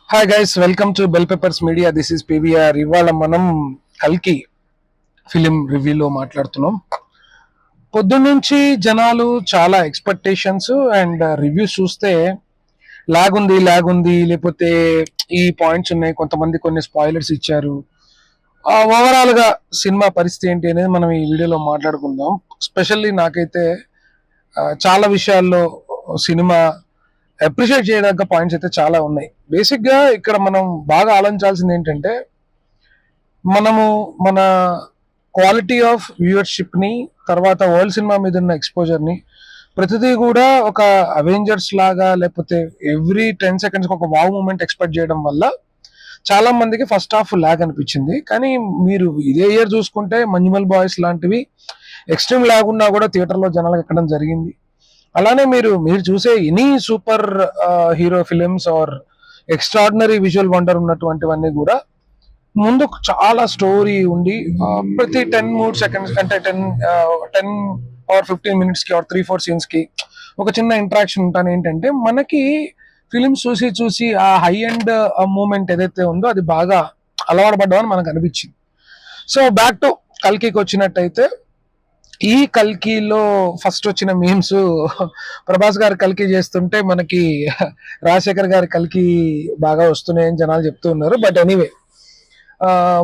Hi guys, welcome to bell peppers media. This is PVR. ఇవాళ మనం కల్కి film రివ్యూలో మాట్లాడుతున్నాం. పొద్దున్నుంచి జనాలు చాలా ఎక్స్పెక్టేషన్స్ అండ్ రివ్యూస్ చూస్తే లాగ్ ఉంది లేకపోతే ఈ పాయింట్స్ ఉన్నాయి, కొంతమంది కొన్ని స్పాయిలర్స్ ఇచ్చారు. ఓవరాల్ గా సినిమా పరిస్థితి ఏంటి అనేది మనం ఈ వీడియోలో మాట్లాడుకుందాం. స్పెషల్లీ నాకైతే చాలా విషయాల్లో సినిమా అప్రిషియేట్ చేయదగ్గ పాయింట్స్ అయితే చాలా ఉన్నాయి. బేసిక్ గా ఇక్కడ మనం బాగా ఆలోచించాల్సింది ఏంటంటే, మనము మన క్వాలిటీ ఆఫ్ వ్యూవర్షిప్ ని, తర్వాత వరల్డ్ సినిమా మీద ఉన్న ఎక్స్పోజర్ ని ప్రతిదీ కూడా ఒక అవెంజర్స్ లాగా లేకపోతే ఎవ్రీ 10 seconds ఒక వావ్ మూమెంట్ ఎక్స్పెక్ట్ చేయడం వల్ల చాలా మందికి ఫస్ట్ హాఫ్ లాగ్ అనిపించింది. కానీ మీరు ఇదే ఇయర్ చూసుకుంటే మంజుమల్ బాయ్స్ లాంటివి ఎక్స్ట్రీమ్ లాగ్ ఉన్నా కూడా థియేటర్లో జనాలకు ఎక్కడం జరిగింది. అలానే మీరు మీరు చూసే any super hero films or extraordinary visual wonder ఉన్నటువంటివన్నీ కూడా ముందు చాలా స్టోరీ ఉండి ప్రతి 10 seconds అంటే 10 or 15 minutes కి ఆర్ 3-4 scenes కి ఒక చిన్న ఇంటరాక్షన్ ఉంటాను. ఏంటంటే మనకి ఫిలిమ్స్ చూసి చూసి ఆ హై అండ్ మూమెంట్ ఏదైతే ఉందో అది బాగా అలవాటు పడ్డామని మనకు అనిపించింది. సో బ్యాక్ టు కల్కికి వచ్చినట్టయితే, ఈ కల్కిలో ఫస్ట్ వచ్చిన మీమ్స్ ప్రభాస్ గారు కల్కి చేస్తుంటే మనకి రాజశేఖర్ గారి కల్కి బాగా వస్తున్నాయని జనాలు చెప్తూ ఉన్నారు. But anyway,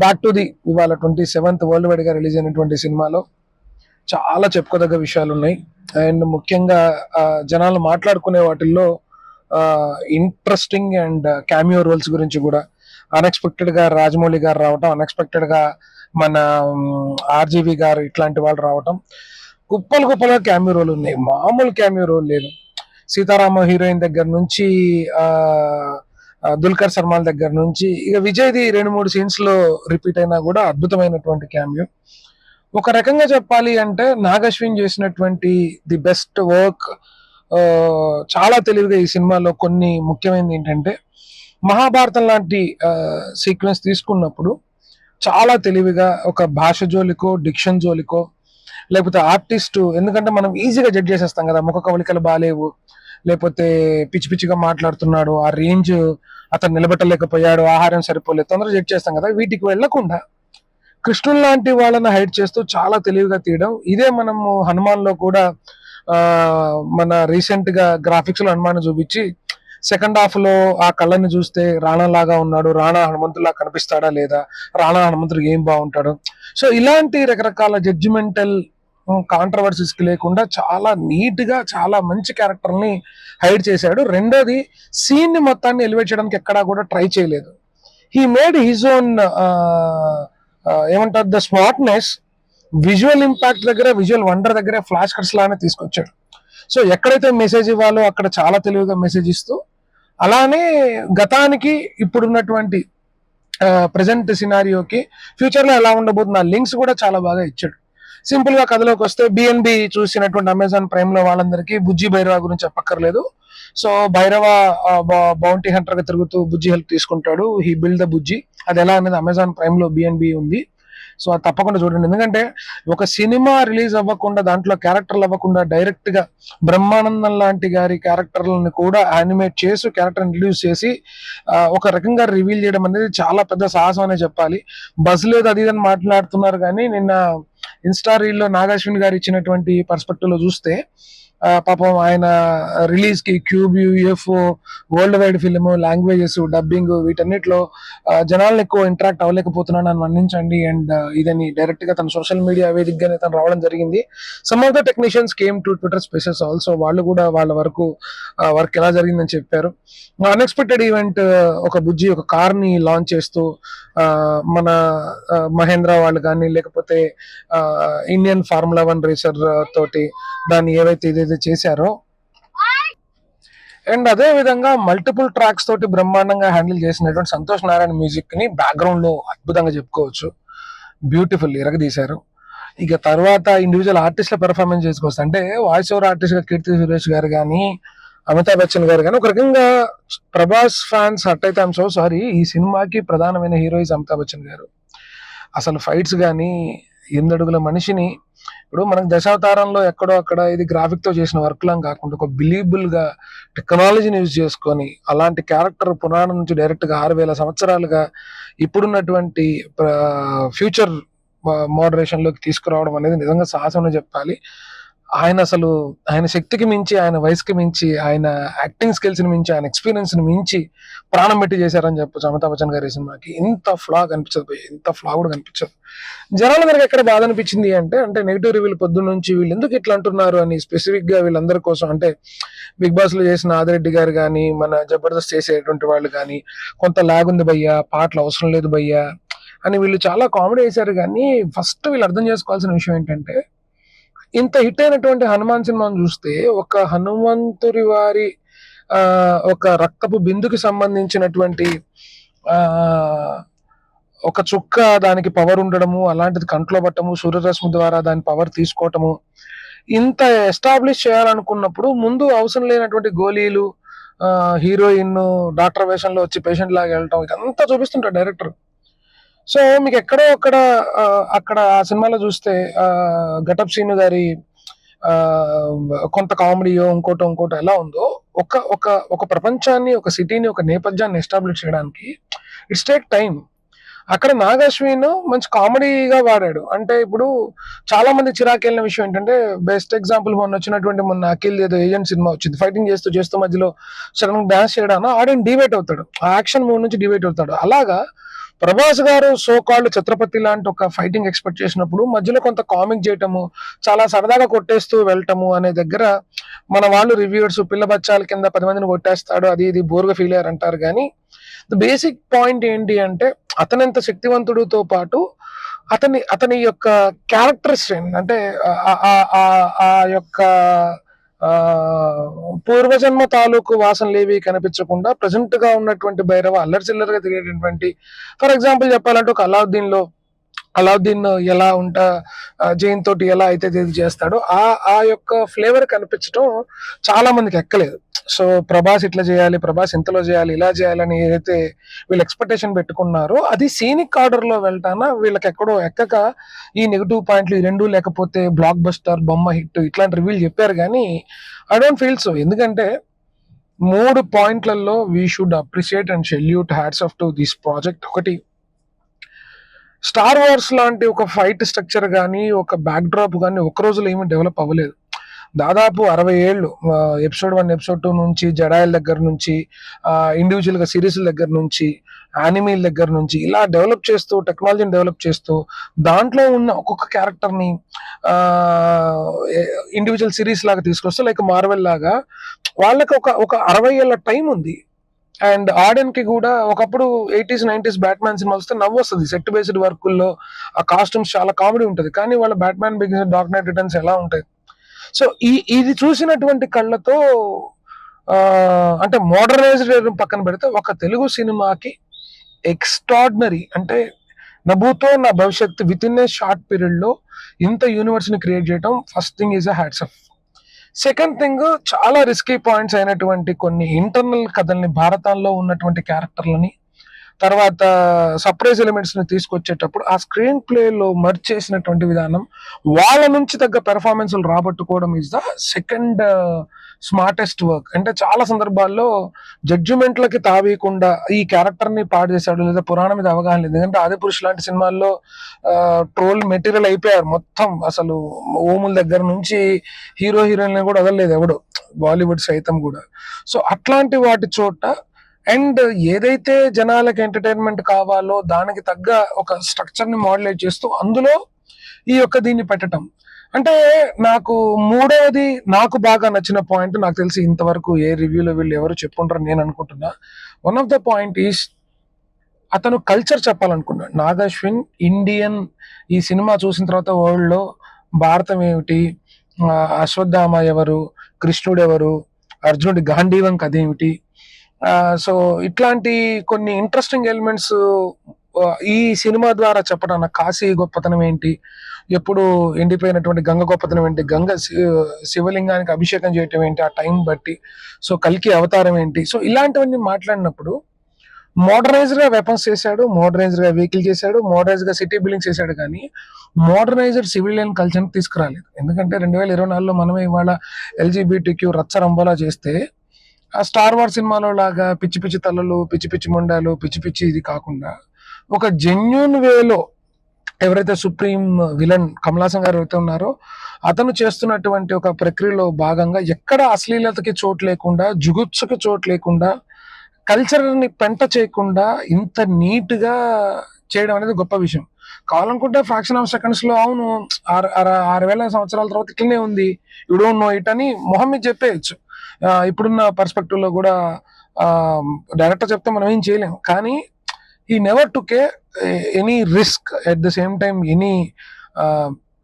back to the ఇవాళ 27th వరల్డ్ వైడ్ గా రిలీజ్ అయినటువంటి సినిమాలో చాలా చెప్పుకోదగ్గ విషయాలు ఉన్నాయి. అండ్ ముఖ్యంగా జనాలు మాట్లాడుకునే వాటిల్లో ఇంట్రెస్టింగ్ అండ్ క్యామియో రోల్స్ గురించి కూడా అన్ఎక్స్పెక్టెడ్ గా రాజమౌళి గారు రావటం, అన్ఎక్స్పెక్టెడ్ గా మన ఆర్జీవి గారు ఇట్లాంటి వాళ్ళు రావటం, కుప్పలు కుప్పలుగా క్యామియో రోల్ ఉన్నాయి. మామూలు క్యామియో రోల్ లేదు. సీతారామ హీరోయిన్ దగ్గర నుంచి దుల్కర్ సల్మాన్ దగ్గర నుంచి ఇక విజయ్ది 2-3 scenes లో రిపీట్ అయినా కూడా అద్భుతమైనటువంటి క్యామియో. ఒక రకంగా చెప్పాలి అంటే నాగ్ అశ్విన్ చేసినటువంటి ది బెస్ట్ వర్క్. చాలా తెలివిగా ఈ సినిమాలో కొన్ని ముఖ్యమైనది ఏంటంటే, మహాభారతం లాంటి సీక్వెన్స్ తీసుకున్నప్పుడు చాలా తెలివిగా ఒక భాష జోలికో డిక్షన్ జోలికో లేకపోతే ఆర్టిస్ట్, ఎందుకంటే మనం ఈజీగా జడ్జ్ చేసేస్తాం కదా, ముఖ కవలికలు బాగాలేవు లేకపోతే పిచ్చి పిచ్చిగా మాట్లాడుతున్నాడు, ఆ రేంజ్ అతను నిలబెట్టలేకపోయాడు, ఆహారం సరిపోలేదు, తొందరగా జడ్జ్ చేస్తాం కదా. వీటికి వెళ్లకుండా కృష్ణుడు లాంటి వాళ్ళని హైడ్ చేస్తూ చాలా తెలివిగా తీయడం. ఇదే మనము హనుమాన్ లో కూడా మన రీసెంట్ గా గ్రాఫిక్స్ లో హనుమాన్ చూపించి సెకండ్ హాఫ్ లో ఆ కళ్ళని చూస్తే రాణా లాగా ఉన్నాడు, రాణా హనుమంతులా కనిపిస్తాడా లేదా, రాణా హనుమంతుడు ఏం బాగుంటాడు. సో ఇలాంటి రకరకాల జడ్జిమెంటల్ కాంట్రవర్సీస్ కి లేకుండా చాలా నీట్ గా చాలా మంచి క్యారెక్టర్ ని హైడ్ చేశాడు. రెండోది, సీన్ ని మొత్తాన్ని ఎలివేట్ చేయడానికి ఎక్కడా కూడా ట్రై చేయలేదు. హీ మేడ్ హిజ్ ఓన్ ఏమంటారు ద స్మార్ట్నెస్. విజువల్ ఇంపాక్ట్ దగ్గర, విజువల్ వండర్ దగ్గర ఫ్లాష్ కట్స్ లానే తీసుకొచ్చాడు. సో ఎక్కడైతే మెసేజ్ ఇవ్వాలో అక్కడ చాలా తెలివిగా మెసేజ్ ఇస్తూ, అలానే గతానికి ఇప్పుడున్నటువంటి ప్రజెంట్ సినారియోకి ఫ్యూచర్ లో ఎలా ఉండబోతుంది ఆ లింక్స్ కూడా చాలా బాగా ఇచ్చాడు. సింపుల్ గా కథలోకి వస్తే, బిఎన్బి చూసినటువంటి అమెజాన్ ప్రైమ్ లో వాళ్ళందరికీ బుజ్జి భైరవ గురించి చెప్పక్కర్లేదు. సో భైరవ బౌంటీ హంటర్ గా తిరుగుతూ బుజ్జి హెల్ప్ తీసుకుంటాడు. హీ బిల్డ్ ద బుజ్జి. అది ఎలా అనేది అమెజాన్ ప్రైమ్ లో బిఎన్బి ఉంది. సో అది తప్పకుండా చూడండి. ఎందుకంటే ఒక సినిమా రిలీజ్ అవ్వకుండా, దాంట్లో క్యారెక్టర్లు అవ్వకుండా డైరెక్ట్ గా బ్రహ్మానందం లాంటి గారి క్యారెక్టర్లను కూడా యానిమేట్ చేసి క్యారెక్టర్ ఇంట్రడ్యూస్ చేసి ఒక రకంగా రివీల్ చేయడం అనేది చాలా పెద్ద సాహసం అనే చెప్పాలి. బస్ లేదు అది ఇదని మాట్లాడుతున్నారు, కానీ నిన్న ఇన్స్టా రీల్లో నాగాశ్విన్ గారు ఇచ్చినటువంటి పర్స్పెక్టివ్ లో చూస్తే పాపం ఆయన రిలీజ్ కి cube, UFO, world wide film, languages, dubbing వీటన్నిటిలో జనాలను ఎక్కువ ఇంటరాక్ట్ అవ్వలేకపోతున్నాను అని మన్నించండి. అండ్ ఇదని డైరెక్ట్ గా తన సోషల్ మీడియా వేదికగానే తను రావడం జరిగింది. Some of the technicians came to Twitter spaces also. వాళ్ళు కూడా వాళ్ళ వరకు వర్క్ ఎలా జరిగిందని చెప్పారు. అన్ఎక్స్పెక్టెడ్ ఈవెంట్, ఒక బుజ్జి ఒక కార్ ని లాంచ్ చేస్తూ మన మహేంద్ర వాళ్ళు కానీ లేకపోతే ఇండియన్ ఫార్ములా 1 రేసర్ తోటి దాన్ని ఏవైతే ఇదైతే చేశారో, అండ్ అదే విధంగా మల్టిపుల్ ట్రాక్స్ తోటి బ్రహ్మాండంగా హ్యాండిల్ చేసినటువంటి సంతోష్ నారాయణ మ్యూజిక్ ని బ్యాక్గ్రౌండ్ లో అద్భుతంగా చెప్పుకోవచ్చు. బ్యూటిఫుల్ ఇరగదీశారు. ఇక తర్వాత ఇండివిజువల్ ఆర్టిస్ట్ల పెర్ఫార్మెన్స్ చేసుకోవచ్చు. అంటే వాయిస్ ఓవర్ ఆర్టిస్ట్ గా కీర్తి సురేష్ గారు కానీ, అమితాబ్ బచ్చన్ గారు కానీ, ఒక రకంగా ప్రభాస్ ఫ్యాన్స్ హట్ అయితే ఐఎమ్ సో సారీ, ఈ సినిమాకి ప్రధానమైన హీరోయిస్ అమితాబ్ బచ్చన్ గారు. అసలు ఫైట్స్ కానీ 8 అడుగుల మనిషిని ఇప్పుడు మనకు దశావతారంలో ఎక్కడో అక్కడ ఇది గ్రాఫిక్ తో చేసిన వర్క్ లాగా కాకుండా ఒక బిలీవబుల్ గా టెక్నాలజీని యూజ్ చేసుకొని అలాంటి క్యారెక్టర్ పురాణం నుంచి డైరెక్ట్ గా 6,000 సంవత్సరాలుగా ఇప్పుడున్నటువంటి ఫ్యూచర్ మోడరేషన్ లోకి తీసుకురావడం అనేది నిజంగా సాహసం చెప్పాలి. ఆయన శక్తికి మించి, ఆయన వయసుకి మించి, ఆయన యాక్టింగ్ స్కిల్స్ ని మించి, ఆయన ఎక్స్పీరియన్స్ ని మించి ప్రాణం పెట్టి చేశారని చెప్పొచ్చు అమితాబ్ బచ్చన్ గారి సినిమాకి. ఇంత ఫ్లా కనిపించదు, ఇంత ఫ్లా కూడా కనిపించదు. జనాల దగ్గర ఎక్కడ బాధ అనిపించింది అంటే నెగిటివ్ రివ్యూలు పొద్దున్న నుంచి వీళ్ళు ఎందుకు ఇట్లా అంటున్నారు అని స్పెసిఫిక్ గా వీళ్ళందరి కోసం, అంటే బిగ్ బాస్ లో చేసిన ఆదిరెడ్డి గారు కానీ, మన జబర్దస్త్ చేసేటువంటి వాళ్ళు కానీ, కొంత లాగ్ ఉంది భయ్యా, పాటలు అవసరం లేదు భయ్యా అని వీళ్ళు చాలా కామెడీ చేశారు. కానీ ఫస్ట్ వీళ్ళు అర్థం చేసుకోవాల్సిన విషయం ఏంటంటే, ఇంత హిట్ అయినటువంటి హనుమాన్ సినిమాను చూస్తే ఒక హనుమంతుడి వారి ఒక రక్తపు బిందుకి సంబంధించినటువంటి ఒక చుక్క దానికి పవర్ ఉండడము, అలాంటిది కంట్లో పట్టము, సూర్యరశ్మి ద్వారా దాని పవర్ తీసుకోవటము, ఇంత ఎస్టాబ్లిష్ చేయాలనుకున్నప్పుడు ముందు అవసరం లేనటువంటి గోళీలు, హీరోయిన్ డాక్టర్ వేషంలో వచ్చి పేషెంట్ లాగా వెళ్ళటం, ఇదంతా చూపిస్తుంటాడు డైరెక్టర్. సో మీకు ఎక్కడో అక్కడ ఆ సినిమాలో చూస్తే ఘటప్ సీను గారి కొంత కామెడీయో ఇంకోటో ఎలా ఉందో, ఒక ప్రపంచాన్ని, ఒక సిటీని, ఒక నేపథ్యాన్ని ఎస్టాబ్లిష్ చేయడానికి ఇట్స్ టేక్ టైం. అక్కడ నాగ్ అశ్విన్ మంచి కామెడీగా వాడాడు. అంటే ఇప్పుడు చాలా మంది చిరాకెళ్ళిన విషయం ఏంటంటే, బెస్ట్ ఎగ్జాంపుల్ మొన్న అఖిల్ ఏదో ఏజెంట్ సినిమా వచ్చింది, ఫైటింగ్ చేస్తూ మధ్యలో సడన్ డాన్స్ చేయడాన ఆడియన్ డివేట్ అవుతాడు, ఆ యాక్షన్ మూవ్ నుంచి డివేట్ అవుతాడు. అలాగా ప్రభాస్ గారు సో కాల్డ్ ఛత్రపతి లాంటి ఒక ఫైటింగ్ ఎక్స్పెక్ట్ చేసినప్పుడు మధ్యలో కొంత కామిక్ చేయటము, చాలా సరదాగా కొట్టేస్తూ వెళ్ళటము అనే దగ్గర మన వాళ్ళు రివ్యూవర్స్ పిల్ల బచ్చాల కింద 10 మందిని కొట్టేస్తాడు, అది ఇది బోర్గా ఫీల్ అయ్యారు అంటారు. కానీ బేసిక్ పాయింట్ ఏంటి అంటే, అతనంత శక్తివంతుడితో పాటు అతని యొక్క క్యారెక్టర్ స్ట్రెంత్, అంటే ఆ యొక్క పూర్వజన్మ తాలూకు వాసనలేవి కనిపించకుండా ప్రజెంట్ గా ఉన్నటువంటి భైరవ అల్లరి చిల్లరగా తిరిగేటటువంటి, ఫర్ ఎగ్జాంపుల్ చెప్పాలంటే ఒక అలావుద్దీన్ ఎలా ఉంటా జైన్ తోటి ఎలా అయితే ఇది చేస్తాడో ఆ యొక్క ఫ్లేవర్ కనిపించడం చాలా మందికి ఎక్కలేదు. సో ప్రభాస్ ఇట్లా చేయాలి, ప్రభాస్ ఇంతలో చేయాలి, ఇలా చేయాలని ఏదైతే వీళ్ళు ఎక్స్పెక్టేషన్ పెట్టుకున్నారో అది సీనిక్ ఆర్డర్ లో వెళ్తానా వీళ్ళకి ఎక్కడో ఎక్కక ఈ నెగిటివ్ పాయింట్లు ఈ రెండు, లేకపోతే బ్లాక్ బస్టర్, బొమ్మ హిట్ ఇట్లాంటి రివ్యూలు చెప్పారు. కానీ ఐ డోంట్ ఫీల్ సో. ఎందుకంటే 3 పాయింట్లలో we should appreciate and salute, hats off to this project. ఒకటి, స్టార్ వార్స్ లాంటి ఒక ఫైట్ స్ట్రక్చర్ కానీ, ఒక బ్యాక్ డ్రాప్ కానీ ఒక రోజులో ఏమీ డెవలప్ అవ్వలేదు. దాదాపు 60 ఏళ్ళు, ఎపిసోడ్ 1 ఎపిసోడ్ 2 నుంచి, జడాయిల దగ్గర నుంచి, ఇండివిజువల్ గా సిరీస్ దగ్గర నుంచి, యానిమీల దగ్గర నుంచి ఇలా డెవలప్ చేస్తూ, టెక్నాలజీని డెవలప్ చేస్తూ, దాంట్లో ఉన్న ఒక్కొక్క క్యారెక్టర్ ని ఇండివిజువల్ సిరీస్ లాగా తీసుకొస్తూ, లైక్ మార్వెల్ లాగా వాళ్ళకి ఒక 60 ఏళ్ళ టైం ఉంది. అండ్ ఆడియన్ కి కూడా ఒకప్పుడు 80s 90s బ్యాట్మ్యాన్ సినిమా వస్తే నవ్వు వస్తుంది, సెట్ బేస్డ్ వర్కుల్లో ఆ కాస్ట్యూమ్స్ చాలా కామెడీ ఉంటుంది. కానీ వాళ్ళ Batman begins, dark night returns ఎలా ఉంటాయి. సో ఇది చూసినటువంటి కళ్ళతో అంటే మోడర్నైజ్డ్ పక్కన పెడితే ఒక తెలుగు సినిమాకి ఎక్స్ట్రాడినరీ, అంటే నభూతో నా భవిష్యత్తు with in a short period లో ఇంత యూనివర్స్ ని క్రియేట్ చేయడం first thing is a hats off. Second thing, చాలా రిస్కీ పాయింట్స్ అయినటువంటి కొన్ని ఇంటర్నల్ కథల్ని, భారతంలో ఉన్నటువంటి క్యారెక్టర్లని, తర్వాత సర్ప్రైజ్ ఎలిమెంట్స్ ని తీసుకొచ్చేటప్పుడు ఆ స్క్రీన్ ప్లే లో మర్జ్ చేసినటువంటి విధానం, వాళ్ళ నుంచి తగ్గ పెర్ఫార్మెన్స్ రాబట్టుకోవడం is the second smartest work. అంటే చాలా సందర్భాల్లో జడ్జిమెంట్లకి తావీయకుండా ఈ క్యారెక్టర్ ని పాడు చేశాడు, లేదా పురాణం మీద అవగాహన లేదు. ఎందుకంటే ఆదిపురుష్ లాంటి సినిమాల్లో ట్రోల్ మెటీరియల్ అయిపోయారు మొత్తం. అసలు ఓముల దగ్గర నుంచి హీరో హీరోయిన్ కూడా వదలలేదు ఎవడు, బాలీవుడ్ సైతం కూడా. సో అట్లాంటి వాటి చోట అండ్ ఏదైతే జనాలకి ఎంటర్టైన్మెంట్ కావాలో దానికి తగ్గ ఒక స్ట్రక్చర్ ని మాడ్యులేట్ చేస్తూ అందులో ఈ యొక్క దీన్ని పెట్టడం. అంటే నాకు మూడవది, నాకు బాగా నచ్చిన పాయింట్, నాకు తెలిసి ఇంతవరకు ఏ రివ్యూలో వీళ్ళు ఎవరు చెప్పుంటారని నేను అనుకుంటున్నా. One of the point is, అతను కల్చర్ చెప్పాలనుకున్నాడు. నాగ్ అశ్విన్ ఇండియన్, ఈ సినిమా చూసిన తర్వాత వరల్డ్ లో భారతం ఏమిటి, అశ్వత్థామ ఎవరు, కృష్ణుడు ఎవరు, అర్జునుడి గాంధీవం కథ ఏమిటి, సో ఇట్లాంటి కొన్ని ఇంట్రెస్టింగ్ ఎలిమెంట్స్ ఈ సినిమా ద్వారా చెప్పడం. కాశీ గొప్పతనం ఏంటి, ఎప్పుడు ఎండిపోయినటువంటి గంగ గొప్పతనం ఏంటి, గంగ శివలింగానికి అభిషేకం చేయటం ఏంటి ఆ టైం బట్టి, సో కల్కి అవతారం ఏంటి, సో ఇలాంటివన్నీ మాట్లాడినప్పుడు మోడర్నైజ్డ్ గా వెపన్స్ చేశాడు, మోడర్నైజ్డ్ గా వెహికల్ చేశాడు, మోడర్నైజ్డ్ గా సిటీ బిల్డింగ్స్ చేశాడు, కానీ మోడర్నైజ్డ్ సివిలియన్ కల్చర్ తీసుకురాలేదు. ఎందుకంటే 2024లో మనమే ఇవాళ ఎల్జీబీటీక్యూ రచ్చరంబోలా చేస్తే ఆ స్టార్ వార్ సినిమాలో లాగా పిచ్చి పిచ్చి తలలు, పిచ్చి పిచ్చి మొండాలు, పిచ్చి పిచ్చి ఇది కాకుండా ఒక జెన్యున్ వేలో ఎవరైతే సుప్రీం విలన్ కమలాసన్ గారు అయితే ఉన్నారో అతను చేస్తున్నటువంటి ఒక ప్రక్రియలో భాగంగా ఎక్కడ అశ్లీలతకి చోటు లేకుండా, జుగుత్సుకి చోటు లేకుండా, కల్చర్ ని పెంట చేయకుండా ఇంత నీట్ గా చేయడం అనేది గొప్ప విషయం. కావాలనుకుంటే ఫ్రాక్షన్ ఆఫ్ సెకండ్స్ లో అవును 6,000 సంవత్సరాల తర్వాత ఇట్లనే ఉంది, యూ డోంట్ నో ఇట్ అని మొహం మీద చెప్పేయచ్చు. ఇప్పుడున్న పర్స్పెక్టివ్ లో కూడా డైరెక్టర్ చెప్తే మనం ఏం చేయలేము, కానీ he never took any risk at the same time any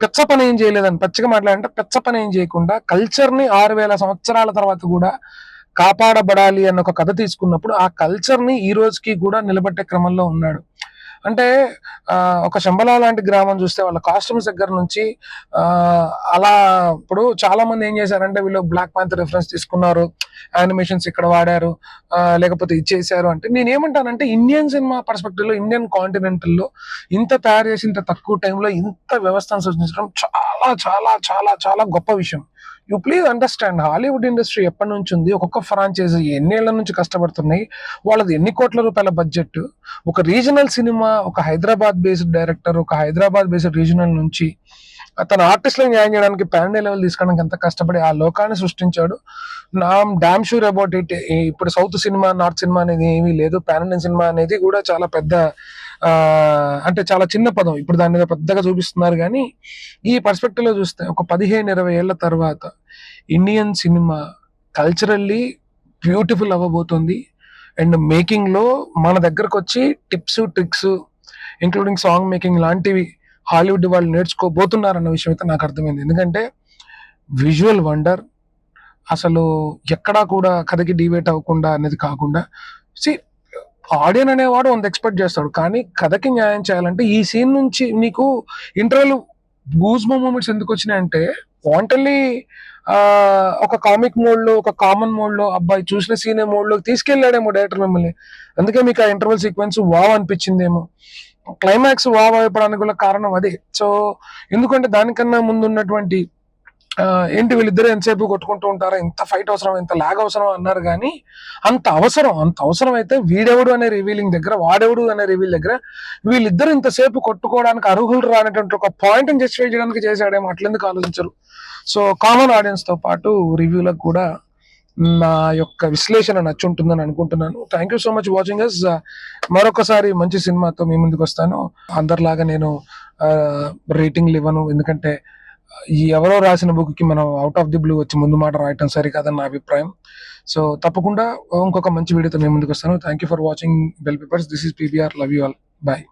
పెచ్చ పని ఏం చేయలేదని పచ్చిగా మాట్లాడంటే పెచ్చ పని ఏం చేయకుండా కల్చర్ ని 6,000 సంవత్సరాల తర్వాత కూడా కాపాడబడాలి అన్న ఒక కథ తీసుకున్నప్పుడు ఆ కల్చర్ ని ఈ రోజుకి కూడా నిలబెట్టే క్రమంలో ఉన్నాడు. అంటే ఒక శంబలా లాంటి గ్రామం చూస్తే వాళ్ళ కాస్ట్యూమ్స్ దగ్గర నుంచి అలా ఇప్పుడు చాలా మంది ఏం చేశారంటే వీళ్ళు బ్లాక్ పాంథర్ రిఫరెన్స్ తీసుకున్నారు, యానిమేషన్స్ ఇక్కడ వాడారు, లేకపోతే ఇచ్చేసారు అంటే నేను ఏమంటానంటే ఇండియన్ సినిమా పర్స్పెక్టివ్ లో ఇండియన్ కాంటినెంటల్ లో ఇంత తయారు చేసి ఇంత తక్కువ టైంలో ఇంత వ్యవస్థను సృష్టించడం చాలా చాలా చాలా చాలా గొప్ప విషయం. You please understand Hollywood industry ఎప్పటి నుంచి ఉంది, ఒక్కొక్క ఫ్రాంచైజీ ఎన్నేళ్ల నుంచి కష్టపడుతున్నాయి, వాళ్ళది ఎన్ని కోట్ల రూపాయల బడ్జెట్. ఒక రీజనల్ సినిమా, ఒక హైదరాబాద్ బేస్డ్ డైరెక్టర్, ఒక హైదరాబాద్ బేస్డ్ రీజనల్ నుంచి తన ఆర్టిస్ట్లను జాయిన్ చేయడానికి ప్యాన్ లెవెల్ తీసుకోవడానికి ఎంత కష్టపడి ఆ లోకాన్ని సృష్టించాడు. నా డామ్ షూర్ అబౌట్ ఇట్. ఇప్పుడు సౌత్ సినిమా, నార్త్ సినిమా అనేది ఏమీ లేదు, పాన్ ఇండియన్ సినిమా అనేది కూడా చాలా పెద్ద అంటే చాలా చిన్న పదం, ఇప్పుడు దాని మీద పెద్దగా చూపిస్తున్నారు. కానీ ఈ పర్స్పెక్టివ్ లో చూస్తే ఒక 15-20 ఏళ్ల తర్వాత ఇండియన్ సినిమా కల్చరల్లీ బ్యూటిఫుల్ అవ్వబోతుంది. అండ్ మేకింగ్ లో మన దగ్గరకు వచ్చి tips, tricks including song making లాంటివి హాలీవుడ్ వాళ్ళు నేర్చుకోబోతున్నారన్న విషయం అయితే నాకు అర్థమైంది. ఎందుకంటే విజువల్ వండర్, అసలు ఎక్కడా కూడా కథకి డివేట్ అవ్వకుండా అనేది కాకుండా ఆడియన్ అనేవాడు వంద ఎక్స్పెక్ట్ చేస్తాడు, కానీ కథకి న్యాయం చేయాలంటే ఈ సీన్ నుంచి నీకు ఇంటర్వెల్ గూజ్ మూమెంట్స్ ఎందుకు వచ్చినాయంటే వాంటల్లీ ఒక కామిక్ మోడ్ లో, ఒక కామన్ మోడ్ లో, అబ్బాయి చూసిన సీనే మోడ్ లో తీసుకెళ్లాడేమో డైరెక్టర్ మిమ్మల్ని, అందుకే మీకు ఆ ఇంటర్వెల్ సీక్వెన్స్ వావ్ అనిపించిందేమో. క్లైమాక్స్ వావ్ అయిపోవడానికి గల కారణం అదే. సో ఎందుకంటే దానికన్నా ముందు ఉన్నటువంటి ఏంటి వీళ్ళిద్దరు ఎంతసేపు కొట్టుకుంటూ ఉంటారా, ఇంత ఫైట్ అవసరం, ఇంత లాగ్ అవసరం అన్నారు, కానీ అంత అవసరం అయితే వీడెవడు అనే రివీలింగ్ దగ్గర, వాడెవడు అనే రివీల్ దగ్గర వీళ్ళిద్దరు ఇంతసేపు కొట్టుకోవడానికి అర్హులు రానటువంటి ఒక పాయింట్ జస్టిఫై చేయడానికి చేశాడేమో, అట్లెందుకు ఆలోచించరు. సో కామన్ ఆడియన్స్ తో పాటు రివ్యూలకు కూడా నా యొక్క విశ్లేషణ నచ్చుంటుందని అనుకుంటున్నాను. Thank you so much watching us. మరొకసారి మంచి సినిమాతో మీ ముందుకు వస్తాను. అందరిలాగా నేను రేటింగ్లు ఇవ్వను, ఎందుకంటే ఎవరో రాసిన బుక్ కి మనం అవుట్ ఆఫ్ ది బ్లూ వచ్చి ముందు మాట రాయటం సరికాదని నా అభిప్రాయం. సో తప్పకుండా ఇంకొక మంచి వీడియోతో మీ ముందుకు వస్తాను. Thank you for watching bell papers. This is PBR. Love you all. Bye.